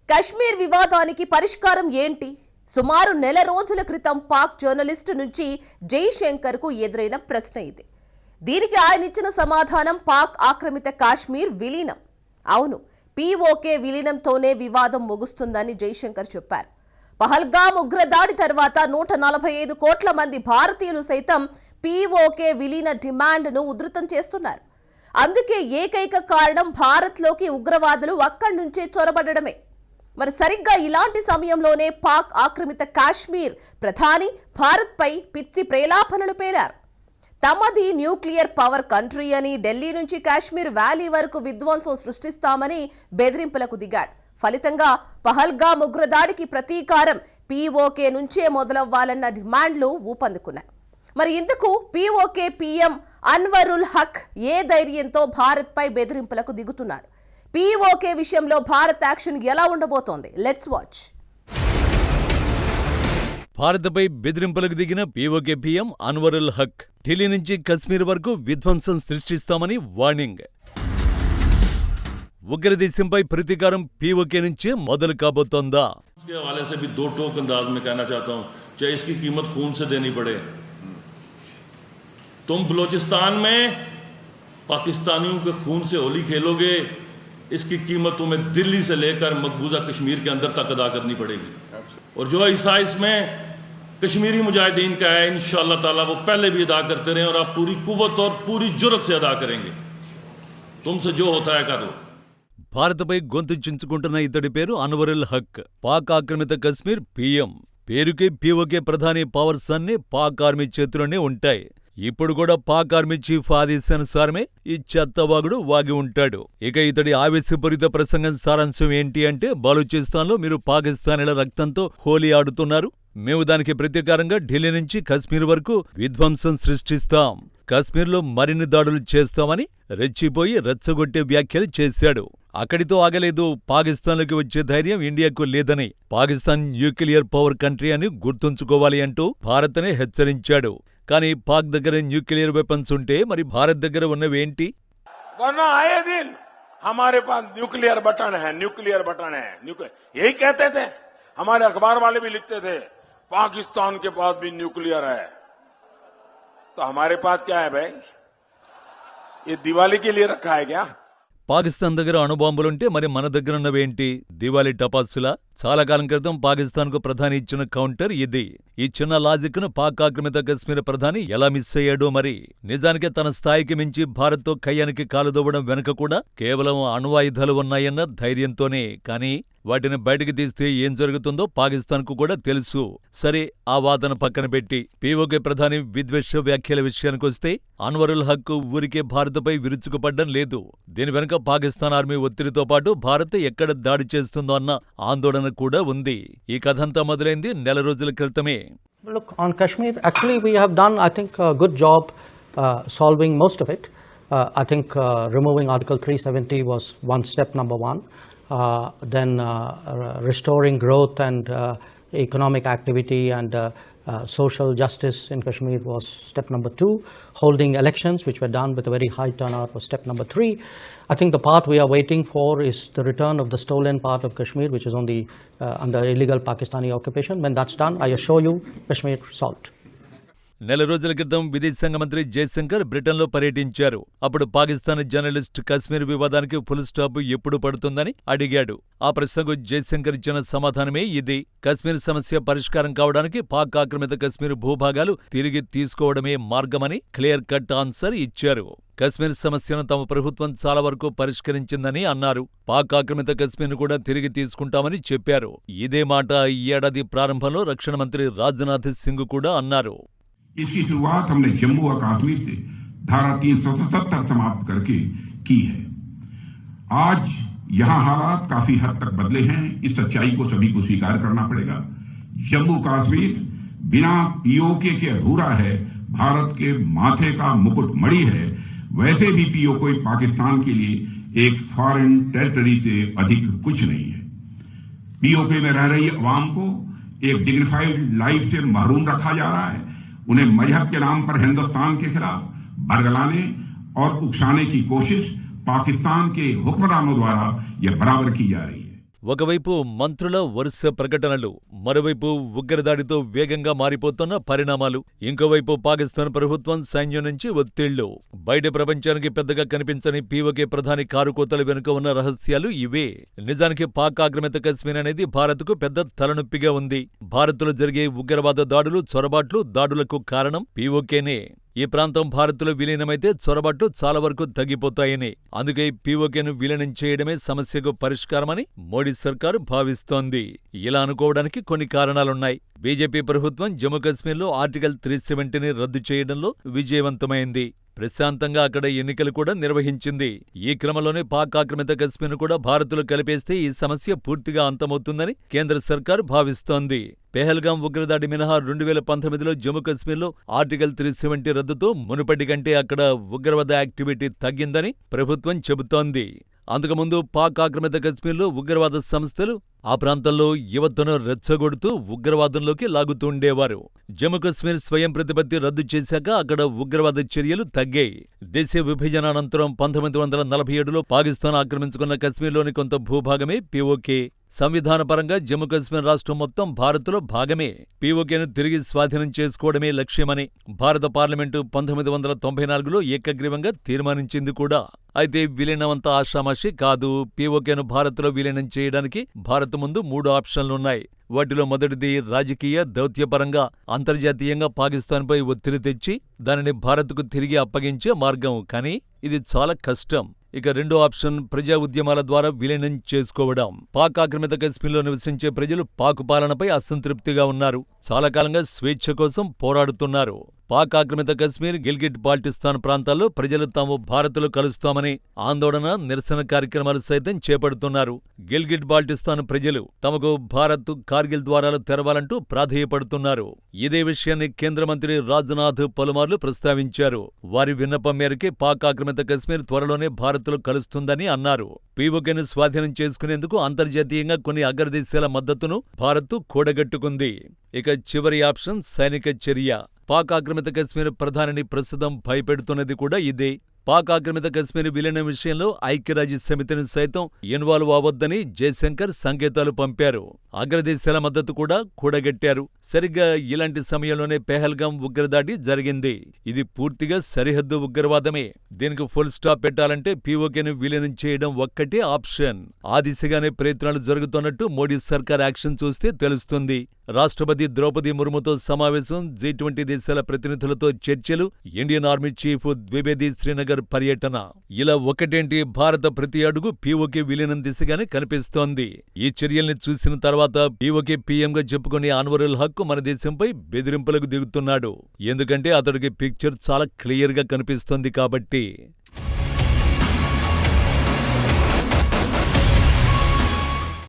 కశ్మీర్ వివాదానికి పరిష్కారం ఏంటి? సుమారు నెల రోజుల క్రితం పాక్ జర్నలిస్టు నుంచి జైశంకర్ కు ఎదురైన ప్రశ్న ఇది. దీనికి ఆయన ఇచ్చిన సమాధానం పాక్ ఆక్రమిత కాశ్మీర్ విలీనం. అవును, పీఓకే విలీనంతోనే వివాదం ముగుస్తుందని జైశంకర్ చెప్పారు. పహల్గామ్ ఉగ్రదాడి తర్వాత 145 కోట్ల మంది భారతీయులు సైతం పీఓకే విలీన డిమాండ్ను ఉధృతం చేస్తున్నారు. అందుకే ఏకైక కారణం భారత్లోకి ఉగ్రవాదులు అక్కడి నుంచే చొరబడడమే. మరి సరిగ్గా ఇలాంటి సమయంలోనే పాక్ ఆక్రమిత కాశ్మీర్ ప్రధాని భారత్పై పిచ్చి ప్రేలాపనలు పేలారు. తమది న్యూక్లియర్ పవర్ కంట్రీ అని, ఢిల్లీ నుంచి కాశ్మీర్ వ్యాలీ వరకు విధ్వంసం సృష్టిస్తామని బెదిరింపులకు దిగాడు. ఫలితంగా పహల్గామ్ ఉగ్రదాడికి ప్రతీకారం పీఓకే నుంచే మొదలవ్వాలన్న డిమాండ్లు ఊపందుకున్నాయి. మరి ఇందుకు పీఓకే పీఎం అన్వరుల్ హక్ ఏ ధైర్యంతో భారత్పై బెదిరింపులకు దిగుతున్నాడు? పీఓకే విషయంలో భారత్ యాక్షన్ ఎలా ఉండబోతోంది? Let's watch. భారత్పై బెదిరింపులకు దిగిన పీఓకే పీఎం అన్వరుల్ హక్ ఢిల్లీ నుంచి కశ్మీర్ వరకు విధ్వంసం సృష్టిస్తామని వార్నింగ్. ఉగ్రదేశంపై ప్రతీకారం పీఓకే నుంచే మొదలు కాబోతోందా? तुम बलोचिस्तान में पाकिस्तानियों के खून से होली खेलोगे, इसकी कीमत तुम्हें दिल्ली से लेकर मकबूजा कश्मीर के अंदर तक अदा करनी पड़ेगी. और जो हिस्सा इसमें कश्मीरी मुजाहिदीन का है, इंशाअल्लाह ताला वो पहले भी अदा करते रहे और आप पूरी कुव्वत और पूरी जुर्रत से अदा करेंगे. तुमसे जो होता है कर लो. భారత్పై గొంతు చించుకుంటున్న ఇతడి పేరు అన్వరుల్ హక్, పాక్ ఆక్రమిత కశ్మీర్ పీఎం. పేరుకే పీఓకే ప్రధాని పవర్స్ అన్ని పాక్ ఆర్మీ చేతిలోనే ఉంటాయి. ఇప్పుడు కూడా పాక్ ఆర్మీ చీఫ్ ఆదేశానుసారమే ఈ చెత్తవాగుడు వాగి ఉంటాడు. ఇక ఇతడి ఆవేశపూరిత ప్రసంగం సారాంశం ఏంటి అంటే, బలూచిస్తాన్లో మీరు పాకిస్తానీల రక్తంతో హోలీ ఆడుతున్నారు, మేము దానికి ప్రతీకారంగా ఢిల్లీ నుంచి కశ్మీర్ వరకు విధ్వంసం సృష్టిస్తాం, కశ్మీర్లో మరిన్ని దాడులు చేస్తామని రెచ్చిపోయి రెచ్చగొట్టే వ్యాఖ్యలు చేశాడు. అక్కడితో ఆగలేదు. పాకిస్తాన్లోకి వచ్చే ధైర్యం ఇండియాకు లేదని, పాకిస్తాన్ న్యూక్లియర్ పవర్ కంట్రీ అని గుర్తుంచుకోవాలి అంటూ భారత్నే హెచ్చరించాడు. కానీ పాక్ దగ్గర న్యూక్లియర్ వెపన్స్ ఉంటే మరి భారత్ దగ్గర ఉన్నవేంటి? वरना आए दिन हमारे पास न्यूक्लियर बटन है, न्यूक्लियर बटन है, यही कहते थे. हमारे अखबार वाले भी लिखते थे पाकिस्तान के पास भी न्यूक्लियर है. तो हमारे पास क्या है भाई? ये दिवाली के लिए रखा है क्या? పాకిస్తాన్ దగ్గర అణుబాంబులుంటే మరి మన దగ్గరున్నవేంటి? దివాళీ టపాసులా? చాలా కాలం క్రితం పాకిస్తాన్కు ప్రధాని ఇచ్చిన కౌంటర్ ఇది. ఈ చిన్న లాజిక్ ను పాక్ ఆక్రమిత కశ్మీర్ ప్రధాని ఎలా మిస్ అయ్యాడో మరి. నిజానికి తన స్థాయికి మించి భారత్తో కయ్యానికి కాలుదోవడం వెనుక కూడా కేవలం అణ్వాయుధాలు ఉన్నాయన్న ధైర్యంతోనే. కానీ వాటిని బయటకు తీస్తే ఏం జరుగుతుందో పాకిస్తాన్కు కూడా తెలుసు. సరే, ఆ వాదన పక్కన పెట్టి పీఓకే ప్రధాని విద్వేష వ్యాఖ్యల విషయానికొస్తే, అన్వరుల్ హక్ ఊరికే భారత్పై విరుచుకుపడ్డం లేదు. దీని వెనుక పాకిస్తాన్ ఆర్మీ ఒత్తిడితో పాటు భారత్ ఎక్కడ దాడి చేస్తుందో అన్న ఆందోళన కూడా ఉంది. ఈ కథంతా మొదలైంది నెల రోజుల క్రితమే. Look, on Kashmir, actually we have done, I think, a good job solving most of it. I think removing Article 370 was one step, number one. Then restoring growth and economic activity and social justice in Kashmir was step number 2. Holding elections, which were done with a very high turnout, was step number 3. I think the part we are waiting for is the return of the stolen part of Kashmir, which is on the under illegal Pakistani occupation. When that's done, I assure you, Kashmir solved. నెల రోజుల క్రితం విదేశాంగ మంత్రి జైశంకర్ బ్రిటన్లో పర్యటించారు. అప్పుడు Pakistan journalist Kashmir వివాదానికి full stop ఎప్పుడు పడుతుందని అడిగాడు. ఆ ప్రశ్నకు జైశంకర్ ఇచ్చిన సమాధానమే ఇది. కశ్మీర్ సమస్య పరిష్కారం కావడానికి పాక్ ఆక్రమిత కశ్మీర్ భూభాగాలు తిరిగి తీసుకోవడమే మార్గమని క్లియర్ కట్ ఆన్సర్ ఇచ్చారు. కశ్మీర్ సమస్యను తమ ప్రభుత్వం చాలా వరకు పరిష్కరించిందని అన్నారు. పాక్ ఆక్రమిత కశ్మీర్ను కూడా తిరిగి తీసుకుంటామని చెప్పారు. ఇదే మాట ఈ ఏడాది ప్రారంభంలో రక్షణ మంత్రి రాజ్నాథ్ సింగ్ కూడా అన్నారు. इसकी शुरुआत हमने जम्मू और कश्मीर से धारा 377 समाप्त करके की है. आज यहां हालात काफी हद तक बदले हैं. इस सच्चाई को सभी को स्वीकार करना पड़ेगा. जम्मू कश्मीर बिना पीओके के अधूरा है. भारत के माथे का मुकुट मणि है. वैसे भी पीओके पाकिस्तान के लिए एक फॉरेन टेरिटरी से अधिक कुछ नहीं है. पीओके में रह रही अवाम को एक डिग्निफाइड लाइफ से महरूम रखा जा रहा है. उन्हें मजहब के नाम पर हिंदुस्तान के खिलाफ बरगलाने और उकसाने की कोशिश पाकिस्तान के हुक्मरानों द्वारा यह बराबर की जा रही है. ఒకవైపు మంత్రుల వరుస ప్రకటనలు, మరోవైపు ఉగ్రదాడితో వేగంగా మారిపోతున్న పరిణామాలు, ఇంకోవైపు పాకిస్తాన్ ప్రభుత్వం సైన్యం నుంచి ఒత్తిళ్లు. బయట ప్రపంచానికి పెద్దగా కనిపించని పీఓకే ప్రధాని కారుకోతల వెనుక ఉన్న రహస్యాలు ఇవే. నిజానికి పాక్ ఆక్రమిత కశ్మీర్ అనేది భారత్కు పెద్ద తలనొప్పిగా ఉంది. భారత్లో జరిగే ఉగ్రవాద దాడులు, చొరబాట్లు, దాడులకు కారణం పీఓకేనే. ఈ ప్రాంతం భారత్లో విలీనమైతే చొరబాట్లు చాలా వరకు తగ్గిపోతాయని, అందుకే పీఓకేను విలీనం చేయడమే సమస్యకు పరిష్కారమని మోడీ సర్కారు భావిస్తోంది. ఇలా అనుకోవడానికి కొన్ని కారణాలున్నాయి. బీజేపీ ప్రభుత్వం జమ్మూ కశ్మీర్లో ఆర్టికల్ 370ని రద్దు చేయడంలో విజయవంతమైంది. ప్రశాంతంగా అక్కడ ఎన్నికలు కూడా నిర్వహించింది. ఈ క్రమంలోనే పాక్ ఆక్రమిత కశ్మీర్ను కూడా భారత్లో కలిపేస్తే ఈ సమస్య పూర్తిగా అంతమవుతుందని కేంద్ర సర్కారు భావిస్తోంది. పెహల్గాం ఉగ్రదాడి మినహా 2019లో జమ్మూ కశ్మీర్లో ఆర్టికల్ 370 రద్దుతో మునుపటి కంటే అక్కడ ఉగ్రవాద యాక్టివిటీ తగ్గిందని ప్రభుత్వం చెబుతోంది. అంతకుముందు పాక్ ఆక్రమిత కశ్మీర్లో ఉగ్రవాద సంస్థలు ఆ ప్రాంతంలో యువతను రెచ్చగొడుతూ ఉగ్రవాదంలోకి లాగుతుండేవారు. జమ్మూ కశ్మీర్ స్వయం ప్రతిపత్తి రద్దు చేశాక అక్కడ ఉగ్రవాద చర్యలు తగ్గాయి. దేశ విభజన అనంతరం 1947లో పాకిస్తాన్ ఆక్రమించుకున్న కశ్మీర్లోని కొంత భూభాగమే పీఓకే. సంవిధానపరంగా జమ్మూ కశ్మీర్ రాష్ట్రం మొత్తం భారత్లో భాగమే. పీఓకేను తిరిగి స్వాధీనం చేసుకోవడమే లక్ష్యమని భారత పార్లమెంటు 1994లో ఏకగ్రీవంగా తీర్మానించింది కూడా. అయితే విలీనమంతా ఆషామాషీ కాదు. పీఓకేను భారత్లో విలీనం చేయడానికి భారత్ ముందు 3 ఆప్షన్లున్నాయి. వాటిలో మొదటిది రాజకీయ, దౌత్యపరంగా అంతర్జాతీయంగా పాకిస్తాన్పై ఒత్తిడి తెచ్చి దానిని భారత్కు తిరిగి అప్పగించే మార్గం. కానీ ఇది చాలా కష్టం. ఇక రెండో ఆప్షన్ ప్రజా ఉద్యమాల ద్వారా విలీనం చేసుకోవడం. పాక్ ఆక్రమిత కశ్మీర్లో నివసించే ప్రజలు పాక్ పాలనపై అసంతృప్తిగా ఉన్నారు. చాలా కాలంగా స్వేచ్ఛ కోసం పోరాడుతున్నారు. పాక్ ఆక్రమిత కశ్మీర్, గిల్గిట్ బాల్టిస్తాన్ ప్రాంతాల్లో ప్రజలు తాము భారత్లో కలుస్తామని ఆందోళన, నిరసన కార్యక్రమాలు సైతం చేపడుతున్నారు. గిల్గిట్ బాల్టిస్తాన్ ప్రజలు తమకు భారత్, కార్గిల్ ద్వారాలు తెరవాలంటూ ప్రాధేయపడుతున్నారు. ఇదే విషయాన్ని కేంద్ర మంత్రి రాజ్నాథ్ పలుమార్లు ప్రస్తావించారు. వారి విన్నపం మేరకే పాక్ ఆక్రమిత కశ్మీర్ త్వరలోనే భారత్లో కలుస్తుందని అన్నారు. పీఓకేను స్వాధీనం చేసుకునేందుకు అంతర్జాతీయంగా కొన్ని అగ్రదేశాల మద్దతును భారత్ కూడగట్టుకుంది. ఇక చివరి ఆప్షన్ సైనిక చర్య. పాక్ ఆక్రమిత కశ్మీర్ ప్రధానిని ప్రస్తుతం భయపెడుతున్నది కూడా ఇదే. పాక్ ఆక్రమిత కశ్మీర్ విలీనం విషయంలో ఐక్యరాజ్య సమితిని సైతం ఇన్వాల్వ్ అవ్వొద్దని జయశంకర్ సంకేతాలు పంపారు. అగ్రదేశాల మద్దతు కూడా కూడగట్టారు. సరిగ్గా ఇలాంటి సమయంలోనే పెహల్గాం ఉగ్రదాడి జరిగింది. ఇది పూర్తిగా సరిహద్దు ఉగ్రవాదమే. దీనికి ఫుల్ స్టాప్ పెట్టాలంటే పీఓకేను విలీనం చేయడం ఒక్కటే ఆప్షన్. ఆ దిశగానే ప్రయత్నాలు జరుగుతున్నట్టు మోడీ సర్కార్ యాక్షన్ చూస్తే తెలుస్తుంది. రాష్ట్రపతి ద్రౌపది ముర్ముతో సమావేశం, G20 దేశాల ప్రతినిధులతో చర్చలు, Indian army chief Dwivedi Srinagar పర్యటన. ఇలా ఒకటేంటి భారత ప్రతి అడుగు పీఓకే విలీనం దిశగానే కనిపిస్తోంది. ఈ చర్యల్ని చూసిన తర్వాత పీఓకే పీఎంగా చెప్పుకునే అన్వరుల్ హక్ మన దేశంపై బెదిరింపులకు దిగుతున్నాడు. ఎందుకంటే అతడికి పిక్చర్ చాలా క్లియర్గా కనిపిస్తోంది కాబట్టి.